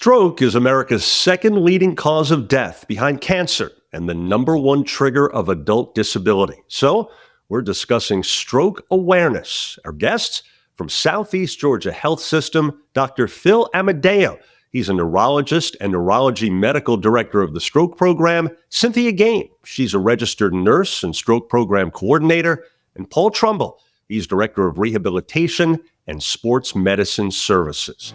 Stroke is America's second leading cause of death behind cancer and the number one trigger of adult disability. So, we're discussing stroke awareness. Our guest from Southeast Georgia Health System, Dr. Phil Amadeo. He's a neurologist and neurology medical director of the stroke program. Cynthia Gain, she's a registered nurse and stroke program coordinator. And Paul Trumbull, he's director of rehabilitation and sports medicine services.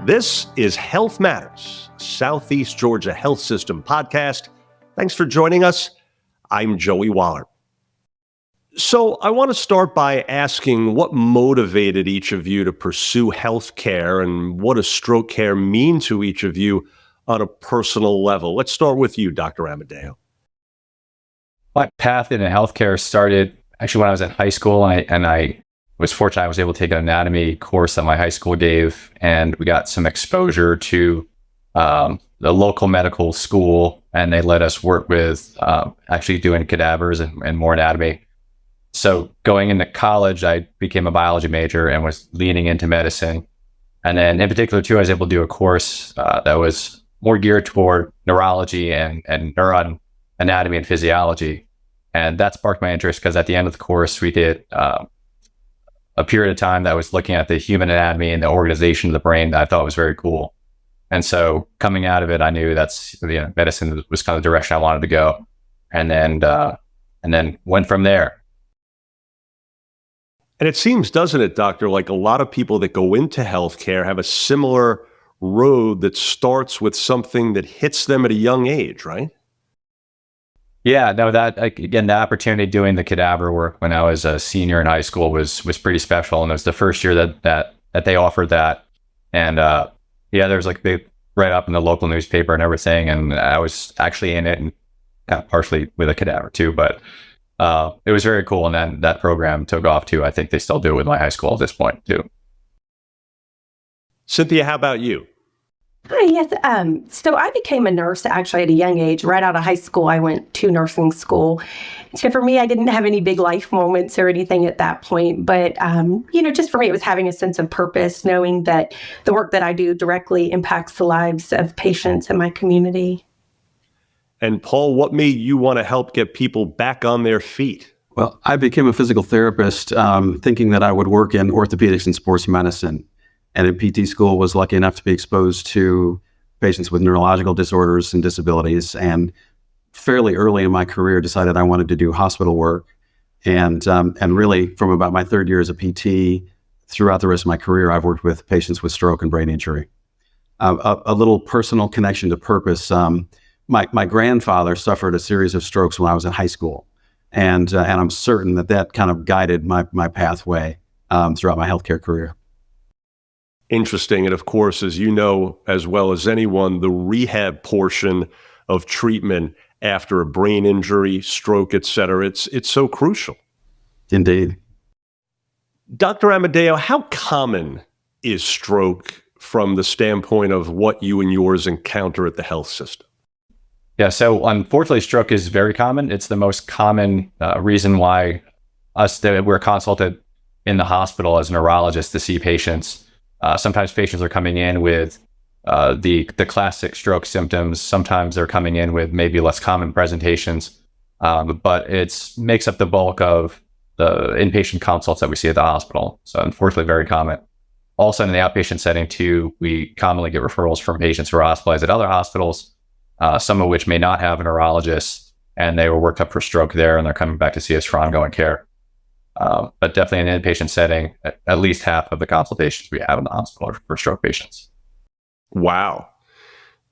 This is Health Matters, Southeast Georgia Health System podcast. Thanks for joining us. I'm Joey Waller. So I want to start by asking what motivated each of you to pursue health care and what does stroke care mean to each of you on a personal level? Let's start with you, Dr. Amadeo. My path into healthcare started actually when I was in high school, and I was fortunate I was able to take an anatomy course that my high school gave, and we got some exposure to the local medical school, and they let us work with actually doing cadavers and more anatomy. So going into college, I became a biology major and was leaning into medicine. And then in particular, too, I was able to do a course that was more geared toward neurology and neuron anatomy and physiology. And that sparked my interest because at the end of the course, we did a period of time that was looking at the human anatomy and the organization of the brain that I thought was very cool. And so coming out of it, I knew that's medicine was kind of the direction I wanted to go, and then went from there. And it seems, doesn't it, Doctor, like a lot of people that go into healthcare have a similar road that starts with something that hits them at a young age, right? Yeah, no, that again, the opportunity doing the cadaver work when I was a senior in high school was pretty special, and it was the first year that they offered that, and there was like big write up in the local newspaper and everything, and I was actually in it, and partially with a cadaver too, but it was very cool, and then that program took off too. I think they still do it with my high school at this point too. Cynthia, how about you? Hi, yes. So I became a nurse actually at a young age. Right out of high school, I went to nursing school. So for me, I didn't have any big life moments or anything at that point. But, just for me, it was having a sense of purpose, knowing that the work that I do directly impacts the lives of patients in my community. And Paul, what made you want to help get people back on their feet? Well, I became a physical therapist thinking that I would work in orthopedics and sports medicine. And in PT school, was lucky enough to be exposed to patients with neurological disorders and disabilities. And fairly early in my career, decided I wanted to do hospital work. And really, from about my third year as a PT, throughout the rest of my career, I've worked with patients with stroke and brain injury. A little personal connection to purpose. My grandfather suffered a series of strokes when I was in high school, and I'm certain that kind of guided my pathway throughout my healthcare career. Interesting. And of course, as you know, as well as anyone, the rehab portion of treatment after a brain injury, stroke, et cetera, it's so crucial. Indeed. Dr. Amadeo, how common is stroke from the standpoint of what you and yours encounter at the health system? Yeah, so unfortunately, stroke is very common. It's the most common reason why we're consulted in the hospital as neurologists to see patients. Sometimes patients are coming in with the classic stroke symptoms. Sometimes they're coming in with maybe less common presentations, but it makes up the bulk of the inpatient consults that we see at the hospital. So unfortunately, very common. Also in the outpatient setting too, we commonly get referrals from patients who are hospitalized at other hospitals, some of which may not have a neurologist, and they were worked up for stroke there, and they're coming back to see us for ongoing care. But definitely in an inpatient setting, at least half of the consultations we have in the hospital are for stroke patients. Wow.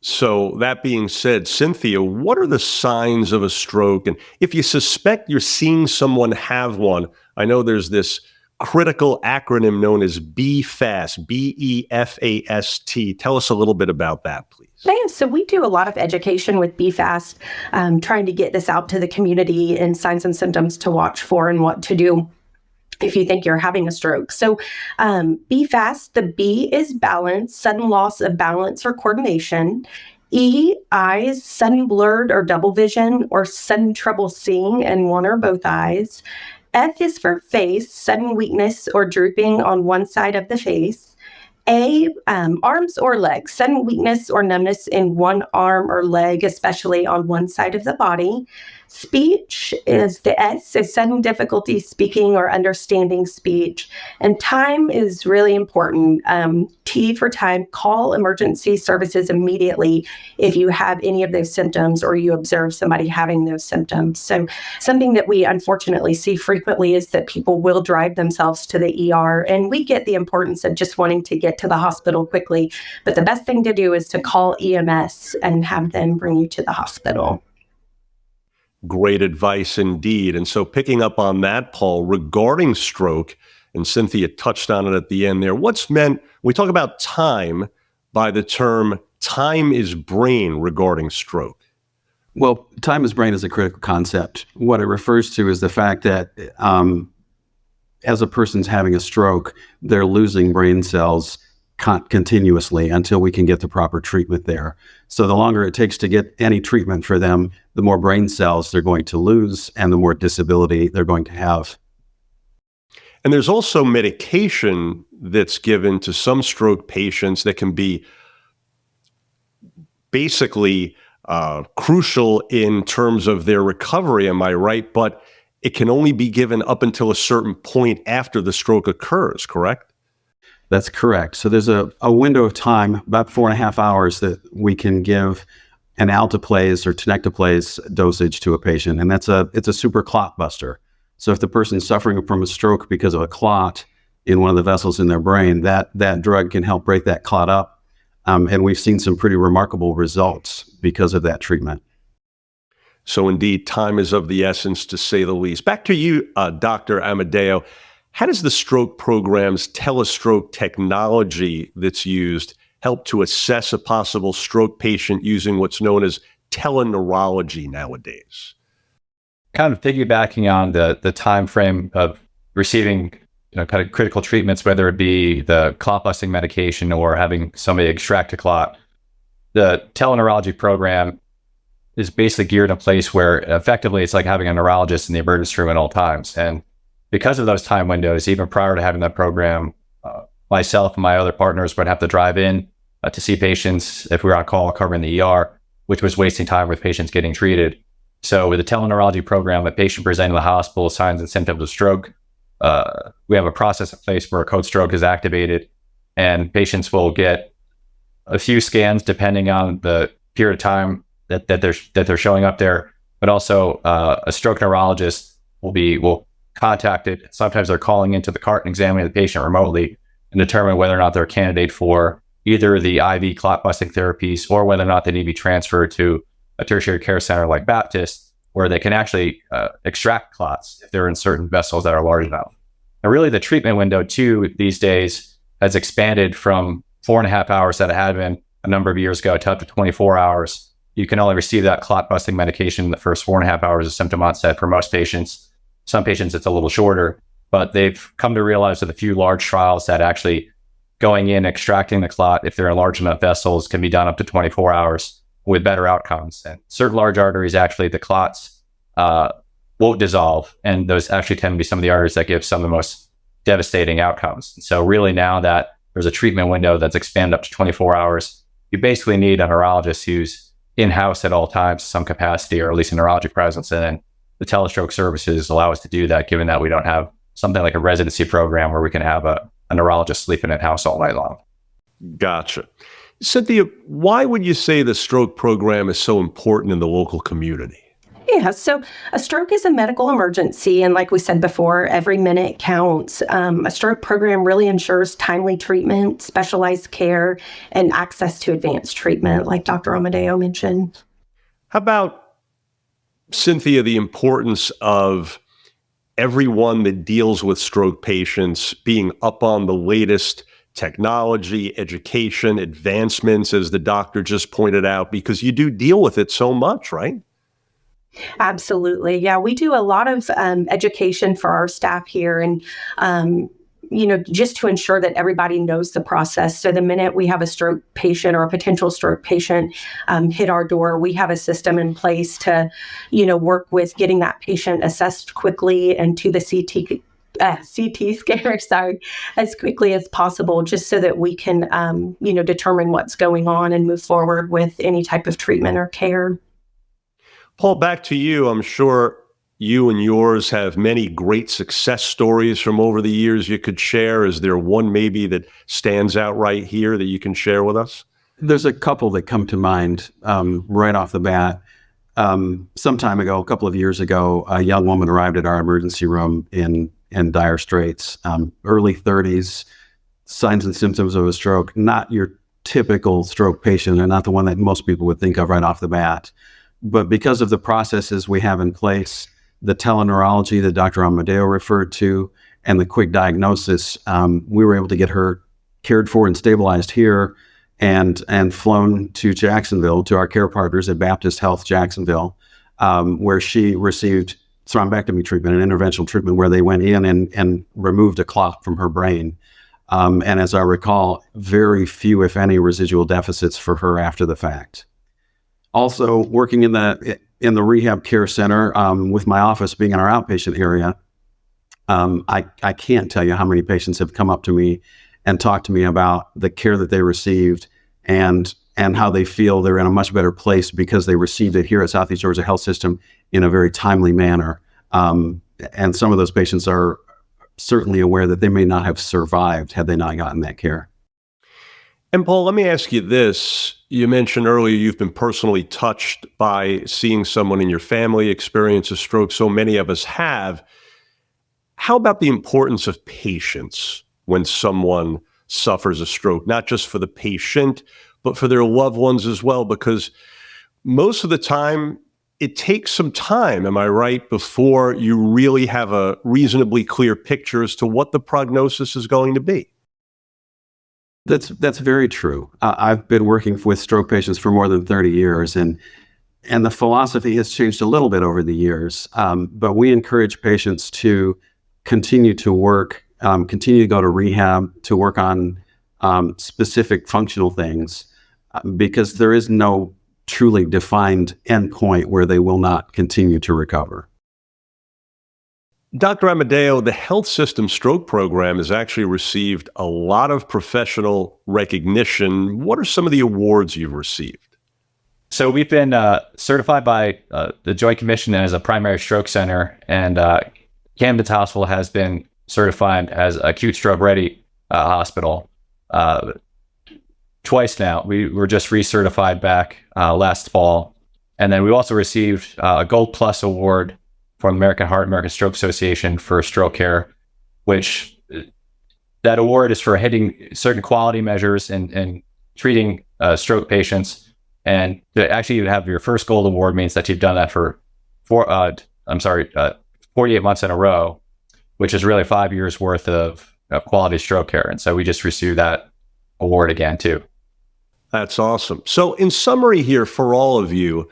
So that being said, Cynthia, what are the signs of a stroke? And if you suspect you're seeing someone have one, I know there's this critical acronym known as BFAST, BEFAST. Tell us a little bit about that, please. Yeah, so we do a lot of education with BFAST, trying to get this out to the community and signs and symptoms to watch for and what to do if you think you're having a stroke. So BFAST, the B is balance, sudden loss of balance or coordination. E, eyes, sudden blurred or double vision or sudden trouble seeing in one or both eyes. F is for face, sudden weakness or drooping on one side of the face. A, arms or legs, sudden weakness or numbness in one arm or leg, especially on one side of the body. Speech is the S, is sudden difficulty speaking or understanding speech. And time is really important. T for time, call emergency services immediately if you have any of those symptoms or you observe somebody having those symptoms. So something that we unfortunately see frequently is that people will drive themselves to the ER, and we get the importance of just wanting to get to the hospital quickly. But the best thing to do is to call EMS and have them bring you to the hospital. Great advice indeed. And so picking up on that, Paul, regarding stroke, and Cynthia touched on it at the end there, what's meant, we talk about time by the term time is brain regarding stroke. Well, time is brain is a critical concept. What it refers to is the fact that as a person's having a stroke, they're losing brain cells continuously until we can get the proper treatment there. So the longer it takes to get any treatment for them, the more brain cells they're going to lose and the more disability they're going to have. And there's also medication that's given to some stroke patients that can be basically crucial in terms of their recovery, am I right? But it can only be given up until a certain point after the stroke occurs, correct? That's correct. So there's a window of time, about 4.5 hours, that we can give an alteplase or tenecteplase dosage to a patient, and it's a super clot buster. So if the person's suffering from a stroke because of a clot in one of the vessels in their brain, that drug can help break that clot up, and we've seen some pretty remarkable results because of that treatment. So indeed, time is of the essence, to say the least. Back to you, Dr. Amadeo. How does the stroke program's telestroke technology that's used help to assess a possible stroke patient using what's known as teleneurology nowadays? Kind of piggybacking on the time frame of receiving kind of critical treatments, whether it be the clot busting medication or having somebody extract a clot, the teleneurology program is basically geared in a place where effectively it's like having a neurologist in the emergency room at all times. And because of those time windows, even prior to having that program, myself and my other partners would have to drive in to see patients if we were on call covering the ER, which was wasting time with patients getting treated. So with the teleneurology program, a patient presenting to the hospital with signs and symptoms of stroke, we have a process in place where a code stroke is activated, and patients will get a few scans depending on the period of time that they're showing up there. But also a stroke neurologist will contact it. Sometimes they're calling into the cart and examining the patient remotely and determine whether or not they're a candidate for either the IV clot busting therapies or whether or not they need to be transferred to a tertiary care center like Baptist, where they can actually extract clots if they're in certain vessels that are large enough. And really the treatment window too these days has expanded from 4.5 hours that it had been a number of years ago to up to 24 hours. You can only receive that clot busting medication in the first 4.5 hours of symptom onset for most patients. Some patients it's a little shorter, but they've come to realize with a few large trials that actually going in, extracting the clot, if they're in large enough vessels, can be done up to 24 hours with better outcomes. And certain large arteries, actually, the clots won't dissolve. And those actually tend to be some of the arteries that give some of the most devastating outcomes. And so really now that there's a treatment window that's expanded up to 24 hours, you basically need a neurologist who's in-house at all times, some capacity, or at least a neurologic presence. And then the telestroke services allow us to do that, given that we don't have something like a residency program where we can have a neurologist sleeping at house all night long. Gotcha. Cynthia, why would you say the stroke program is so important in the local community? Yeah, so a stroke is a medical emergency. And like we said before, every minute counts. A stroke program really ensures timely treatment, specialized care, and access to advanced treatment, like Dr. Amadeo mentioned. How about, Cynthia, the importance of everyone that deals with stroke patients being up on the latest technology, education, advancements, as the doctor just pointed out, because you do deal with it so much, right? Absolutely. Yeah, we do a lot of education for our staff here. And just to ensure that everybody knows the process. So the minute we have a stroke patient or a potential stroke patient hit our door, we have a system in place to, work with getting that patient assessed quickly and to the CT scanner, as quickly as possible, just so that we can, determine what's going on and move forward with any type of treatment or care. Paul, back to you. I'm sure you and yours have many great success stories from over the years you could share. Is there one maybe that stands out right here that you can share with us? There's a couple that come to mind right off the bat. Some time ago, a couple of years ago, a young woman arrived at our emergency room in dire straits, early 30s, signs and symptoms of a stroke, not your typical stroke patient and not the one that most people would think of right off the bat. But because of the processes we have in place, the teleneurology that Dr. Amadeo referred to, and the quick diagnosis, we were able to get her cared for and stabilized here and flown to Jacksonville to our care partners at Baptist Health Jacksonville, where she received thrombectomy treatment and interventional treatment, where they went in and removed a clot from her brain. And as I recall, very few, if any, residual deficits for her after the fact. Also, working in the rehab care center, with my office being in our outpatient area, I can't tell you how many patients have come up to me and talked to me about the care that they received and how they feel they're in a much better place because they received it here at Southeast Georgia Health System in a very timely manner. And some of those patients are certainly aware that they may not have survived had they not gotten that care. And Paul, let me ask you this. You mentioned earlier you've been personally touched by seeing someone in your family experience a stroke. So many of us have. How about the importance of patience when someone suffers a stroke, not just for the patient, but for their loved ones as well? Because most of the time, it takes some time, am I right, before you really have a reasonably clear picture as to what the prognosis is going to be. That's very true. I've been working with stroke patients for more than 30 years, and the philosophy has changed a little bit over the years. But we encourage patients to continue to work, continue to go to rehab, to work on specific functional things, because there is no truly defined endpoint where they will not continue to recover. Dr. Amadeo, the health system stroke program has actually received a lot of professional recognition. What are some of the awards you've received? So we've been certified by the Joint Commission as a primary stroke center, and Camden Hospital has been certified as acute stroke ready hospital twice now. We were just recertified back last fall. And then we also received a Gold Plus award from American Heart, American Stroke Association for stroke care, which that award is for hitting certain quality measures and treating stroke patients. And to actually have your first gold award means that you've done that for 48 months in a row, which is really 5 years worth of quality stroke care. And so we just received that award again too. That's awesome. So in summary here for all of you,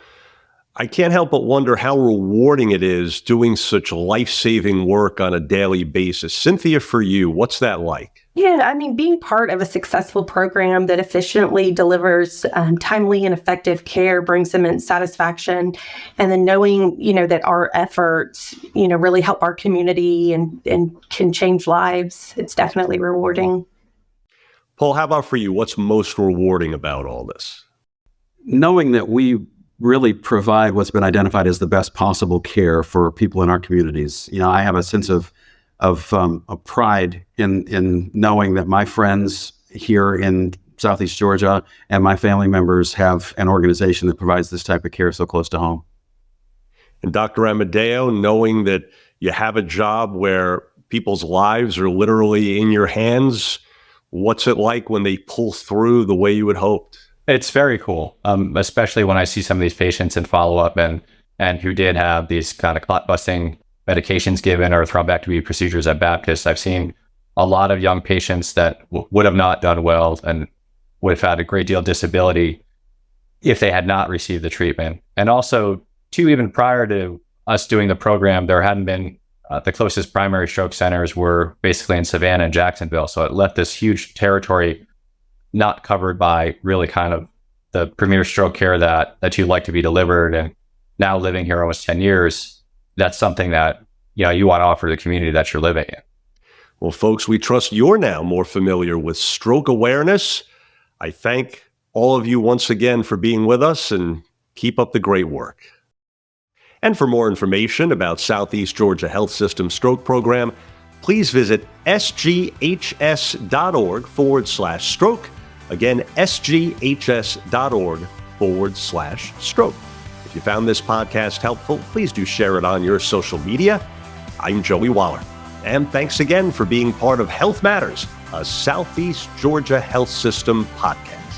I can't help but wonder how rewarding it is doing such life-saving work on a daily basis. Cynthia, for you, what's that like? Yeah, I mean, being part of a successful program that efficiently delivers timely and effective care brings immense satisfaction. And then knowing, that our efforts, really help our community and can change lives, it's definitely rewarding. Paul, how about for you? What's most rewarding about all this? Knowing that we really provide what's been identified as the best possible care for people in our communities. I have a sense of pride in knowing that my friends here in Southeast Georgia and my family members have an organization that provides this type of care so close to home. And Dr. Amadeo, knowing that you have a job where people's lives are literally in your hands, what's it like when they pull through the way you had hoped? It's very cool, especially when I see some of these patients in follow-up and who did have these kind of clot-busting medications given or thrombectomy procedures at Baptist. I've seen a lot of young patients that would have not done well and would have had a great deal of disability if they had not received the treatment. And also, too, even prior to us doing the program, there hadn't been The closest primary stroke centers were basically in Savannah and Jacksonville. So it left this huge territory not covered by really kind of the premier stroke care that you'd like to be delivered. And now living here almost 10 years, that's something that, you want to offer the community that you're living in. Well, folks, we trust you're now more familiar with stroke awareness. I thank all of you once again for being with us, and keep up the great work. And for more information about Southeast Georgia Health System Stroke Program, please visit sghs.org/stroke. Again, sghs.org/stroke. If you found this podcast helpful, please do share it on your social media. I'm Joey Waller, and thanks again for being part of Health Matters, a Southeast Georgia Health System podcast.